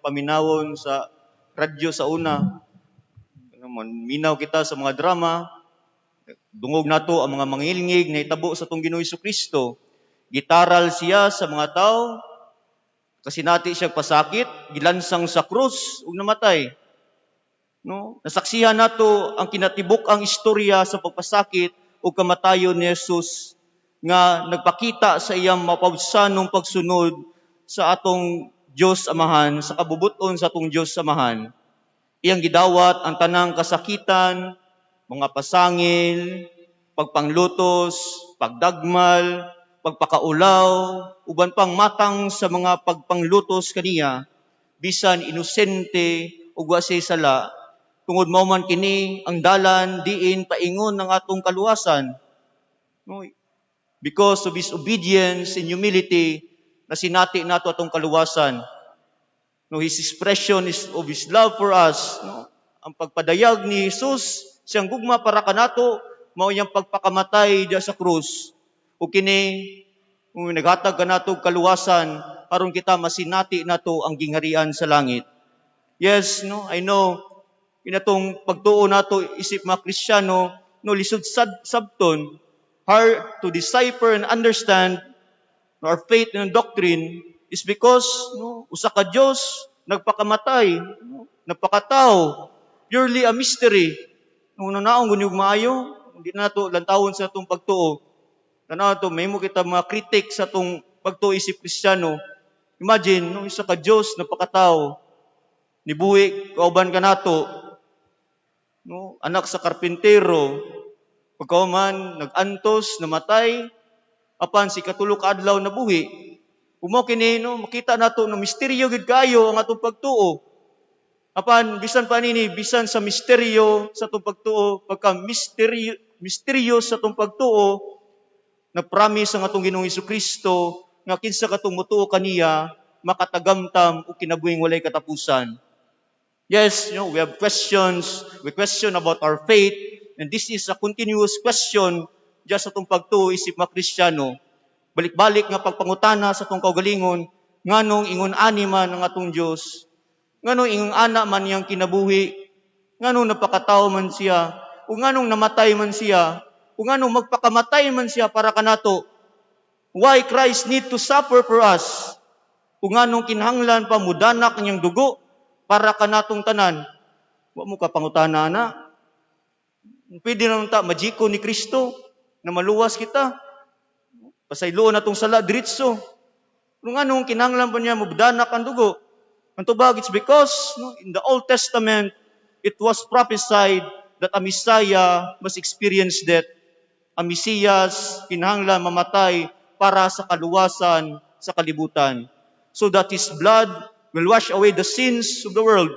paminawon sa radyo sa una. Minaw kita sa mga drama. Dungog nato ang mga mangilngig na itabo sa tong Ginoong Kristo. Gitaral siya sa mga tao, kasi nati siya pasakit, gilansang sa krus ug namatay. No? Nasaksihan nato ang kinatibuk ang istorya sa pagpasakit ug kamatayon ni Jesus nga nagpakita sa iyang mapawsanong pagsunod sa atong Dios Amahan, sa kabubuton sa atong Dios Amahan. Iyang gidawat ang tanang kasakitan, mga pasangil, pagpanglutos, pagdagmal, pagpakaulaw, uban pang matang sa mga pagpanglutos kaniya, bisan inosente ug wa siya sala, tungod mao man kini ang dalan diin paingon ng atong kaluwasan. No? Because of his obedience and humility, na sinati nato atong kaluwasan. No, his expression is of his love for us. No? Ang pagpadayag ni Jesus, siyang gugma para kanato, mao iyang pagpakamatay diya sa krus. O kini, kung naghatag kanato kaluwasan, aron kita masinati nato ang gingharian sa langit. Yes, no, I know, inatong pagtuo nato isip mga Kristiyano, no, lisod sabton, hard to decipher and understand our faith and doctrine is because usa ka Dios nagpakamatay, nagpakatao, purely a mystery. Nung nanaong gunyog maayo, hindi na nato lantawon sa atong pagtuo. Tanaw to, may mo kita mga kritik sa atong pagtuo isip Kristiyano. Imagine, nung isa ka Dios nagpakatao, nibuhi kauban ka nato, no, anak sa karpintero, pagkauman nagantos, namatay, apan si katulok adlaw nabuhi. Umo kini no, makita nato no misteryo gid kayo ang atong pagtuo. Apan bisan pa nini, bisan sa misteryo sa atong pagtuo, pagka misteryo sa atong pagtuo, nagpromise ang atong Ginoong Kristo nga kinsa katong motuo kaniya makatagamtam o kinabuhing walay katapusan. Yes, we have questions. We question about our faith, and this is a continuous question just sa atong pagtuo isip mga Kristiyano. Balik-balik nga pagpangutana sa atong kaugalingon, nganong ingon ani man ang atong Dios, nganong ingon ana man niyang kinabuhi, nganong napakatao man siya, o nganong namatay man siya, o nganong magpakamatay man siya para kanato. Why Christ need to suffer for us? O nganong kinahanglan pa mudanak niyang dugo para kanatong tanan. Wa mo ka pangutana na. Pwede naman ta majiko ni Kristo na maluwas kita. Pasayloon natong sala diretso. Kung anong kinahanglan pa niya mudanak ang dugo. Ang tubag, it's because in the Old Testament, it was prophesied that a Messiah must experience death. A Messias kinahanglan mamatay para sa kaluwasan sa kalibutan. So that His blood will wash away the sins of the world.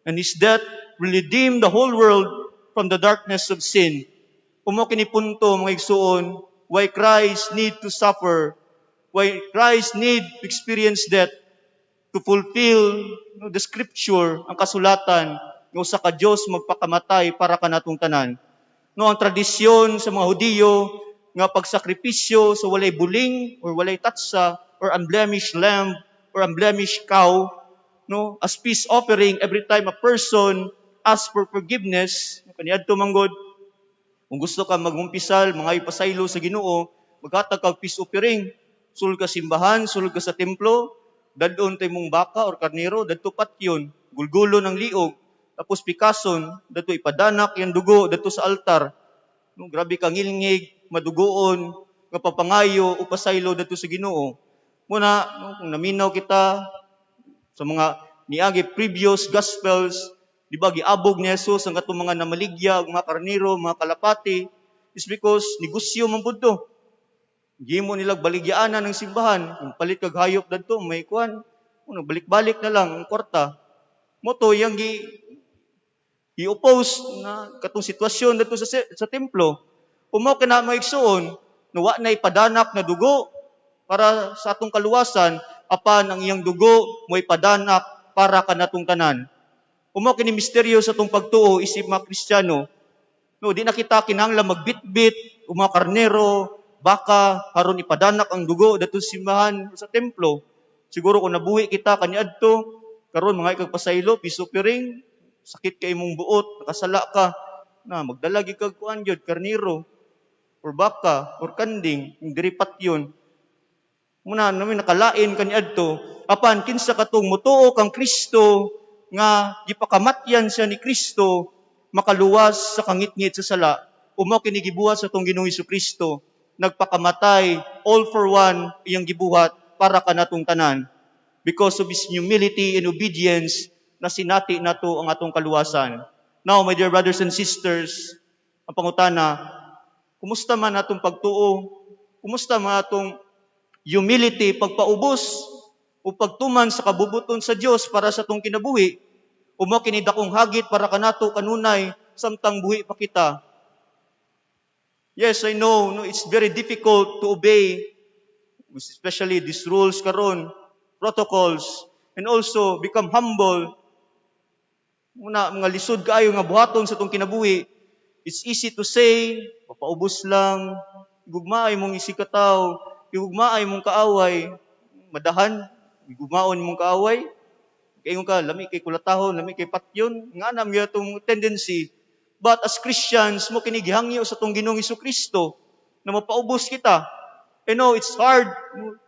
And His death will redeem the whole world from the darkness of sin. Umo kini punto mga igsuon, why Christ need to suffer, why Christ need to experience death to fulfill the scripture, ang kasulatan, ng usa ka Dios magpakamatay para kanatong tanan. No, ang tradisyon sa mga Hudiyo nga pagsakripisyo sa walay buling or walay tatsa or unblemished lamb or unblemished cow, no, as peace offering every time a person asks for forgiveness, kaniadto manggod. Kung gusto ka magumpisal, mga ipasaylo sa Ginoo, maghatag ka peace offering. Sulod ka simbahan, sulod ka sa templo, dadon tay mong baka or karnero, dadto patyon, gulgulo ng liog, tapos pikason, dadto ipadanak yang dugo, dadto sa altar. No, grabe kang ngilngig, madugoon, nga papangayo, upasaylo dadto sa Ginoo. Muna, no, kung naminaw kita sa mga niagi previous gospels, di ba, giabog ni Jesus ang katong mga namaligya, mga karnero, mga kalapati, is because negosyo man budto. Gimo nilang baligyaanan ng simbahan. Kung palit kag hayop dadto, may kuan. Balik-balik na lang ang kwarta. Moto yang i-oppose na katong sitwasyon dadto sa templo. Umo kana maigsuon, nawa na ipadanak na dugo para sa atong kaluwasan, apan ang iyang dugo mo ipadanak para kanatong tanan. Umo kini misteryo sa atong pagtuo isip mga Kristiyano. No, di na kita kinahanglan magbitbit, mga karnero, baka aron ipadanak ang dugo dadto sa simbahan sa templo. Siguro kung nabuhi kita kaniadto, Karon mga ikag pasaylo, piso piring, sakit kay imong buot, nakasala ka, na magdala gyud kag kuan gyud, karniro, or baka, or kanding, yung diripat yun. Muna namin nakalain kaniadto, apan kinsa katong mutuo kang Kristo nga gipakamatyan siya ni Kristo, makaluwas sa kangitngit sa sala, umaw kini gibuhat sa tong Ginoong Kristo, nagpakamatay all for one iyang gibuhat para kanatong tanan. Because of His humility and obedience, na sinati nato ang atong kaluwasan. Now, my dear brothers and sisters, ang pangutana, kumusta man atong pagtuo? Kumusta man atong humility, pagpaubos, o pagtuman sa kabubuton sa Dios para sa atong kinabuhi? Umo kini dakong hagit para kanato kanunay, samtang buhi pa kita. Yes, I know, no, it's very difficult to obey, especially these rules karon, protocols, and also become humble. Muna, mga lisod kaayo nga buhaton sa itong kinabuhi. It's easy to say, papaubos lang, igugmaay mong isikataw, igugmaay mong kaaway, madahan, igugmaon mong kaaway, kayo ka, lami kay kulatahon, lami kay patyon, nga nam yung itong tendency. But as Christians, mo kinigihangyo sa itong Ginoong Kristo na mapaubos kita. You know, it's hard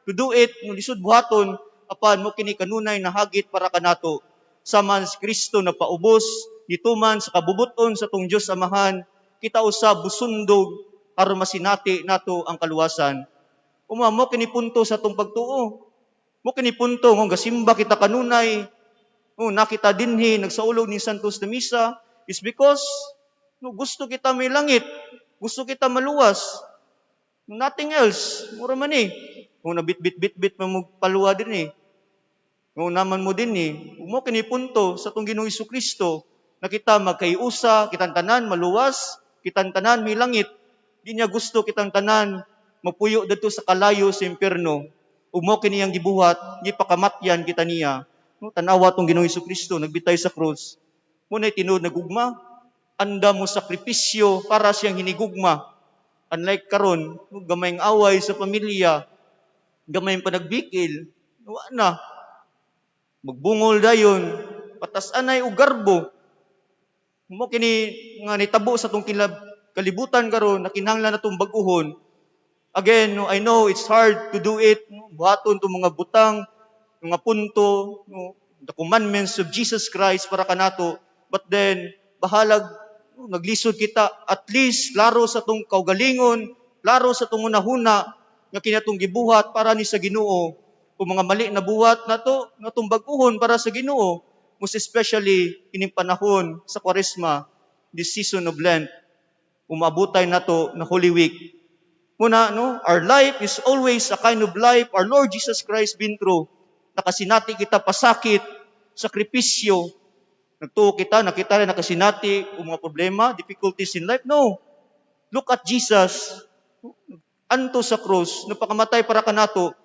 to do it, lisod buhaton, apan mo kini kanunay na hagit para kanato. Saman si Kristo na paubos, gituman sa kabubuton sa tong Dios Amahan, kita usab busundog aron masinati nato ang kaluwasan. Mo kini punto sa tong pagtuo. Mo kini punto nga gasimba kita kanunay. Nakita dinhi nagsaulog ni Santos na Misa is because gusto kita may langit, gusto kita maluwas. Nothing else. Mura man Kung nabit-bit-bit mo paluwa din Kung naman mo din mo kini punto sa tong Ginoong Kristo na kita magkaiusa, kitang tanan maluwas, kitang tanan may langit. Di niya gusto kitang tanan mapuyo dito sa kalayo sa impierno. Umo kini ang gibuhat, gipakamatyan kita niya. Tanawa tong Ginoong Kristo nagbitay sa krus. Munay tinuod nagugma, anda mo sakripisyo para siyang hinigugma. Unlike karon, gamayng away sa pamilya, gamayng panagbikil, na. Magbungol dayon, patas anay o garbo. Mo kini nga nitabo sa tong kalibutan karon, nakinahanglan natong bag-uhon. Again, I know it's hard to do it. Buhaton tong mga butang, mga punto, the commandments of Jesus Christ para kanato. But then, bahalag, naglisod kita, at least, laro sa tong kaugalingon, laro sa tong unahuna, nga kinatong gibuhat para ni sa Ginoo. Kung mga mali na buhat nato, natong bag-uhon para sa Ginoo, most especially ining panahon sa Kwaresma, this season of Lent, umabutay nato na Holy Week. Muna, our life is always a kind of life our Lord Jesus Christ been through. Nakasinati kita pasakit, sakripisyo, nagtuo kita, nakita rin nakasinati mga problema, difficulties in life. No. Look at Jesus. Anto sa krus, napakamatay para kanato.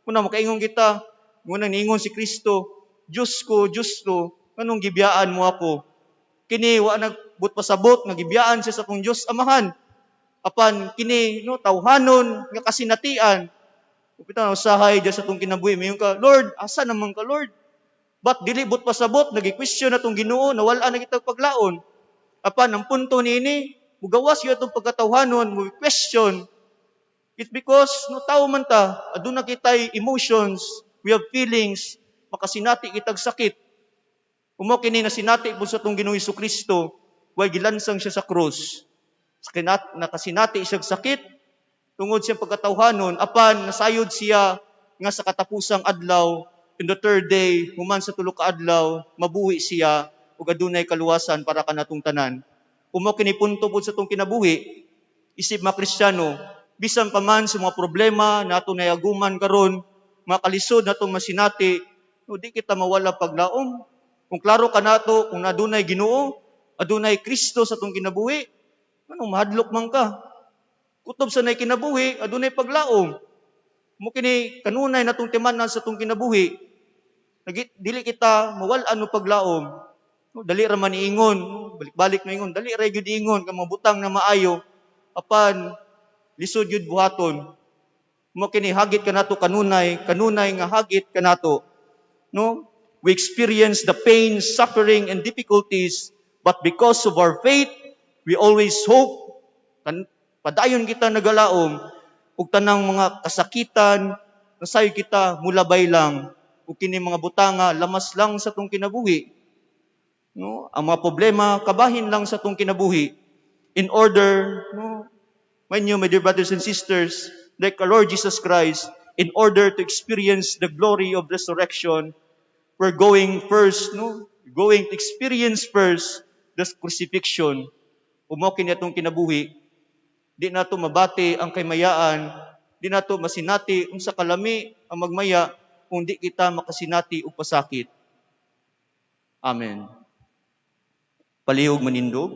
Muna makaingon kita, muna niingon si Kristo, Diyos ko, anong gibiyaan mo ako? Kini, wa nagbut pasabot, nagibiyaan siya sa kong Diyos Amahan. Apan, kini, tawhanon, nga kasinatian. Upita na usahay dyan sa itong kinabuhi, mayon ka, Lord, asa naman ka, Lord? But dili but pasabot, nag-question na itong Ginoo, na wala na kitang paglaon. Apan, ang punto ni mugawas yun itong pagkatawhanon, question. It's because, tao man ta, aduna kitay emotions, we have feelings, makasinati kitag sakit. Umo kini na sinati po sa itong Ginoong Kristo, way gilansang siya sa krus. Nakasinati siya sakit, tungod siya pagkatawhanon, apan nasayod siya nga sa katapusang adlaw, in the third day, human sa tulo ka adlaw, mabuhi siya, ug adunay kaluwasan para kanatong tanan. Umo kini punto po sa itong kinabuhi, isip mga Kristiyano, bisan pa man sa mga problema na ato nayaguman karon, mga kalisod na itong masinati, di kita mawala paglaom. Kung klaro ka nato, kung adunay Ginoo, adunay Kristo sa itong kinabuhi, mahadlok man ka. Kutob sa nay kinabuhi, adunay paglaom. Mo kini kanunay natong timanan sa itong kinabuhi, dili kita mawalaan no paglaom. Dali ra man iingon, balik-balik na ingon, dali ra gyud iingon ka mabutang na maayo, apan lisod yun buhaton. Mo kini hagit kanato kanunay nga hagit kanato. we experience the pain, suffering, and difficulties, but because of our faith, we always hope. Padayon kita nagalaom, ug tanang mga kasakitan, nasayo kita mulabay lang, ug kini mga butanga, lamas lang sa tong kinabuhi. No? Ang mga problema, kabahin lang sa tong kinabuhi. In order, no, mind you, my dear brothers and sisters, like our Lord Jesus Christ, in order to experience the glory of resurrection, we're going first, no? Going to experience first the crucifixion. Umokin niya itong kinabuhi. Di na to mabati ang kaymayaan. Di na to masinati unsa kalami ang magmaya kung di kita makasinati o pasakit. Amen. Palihog manindog.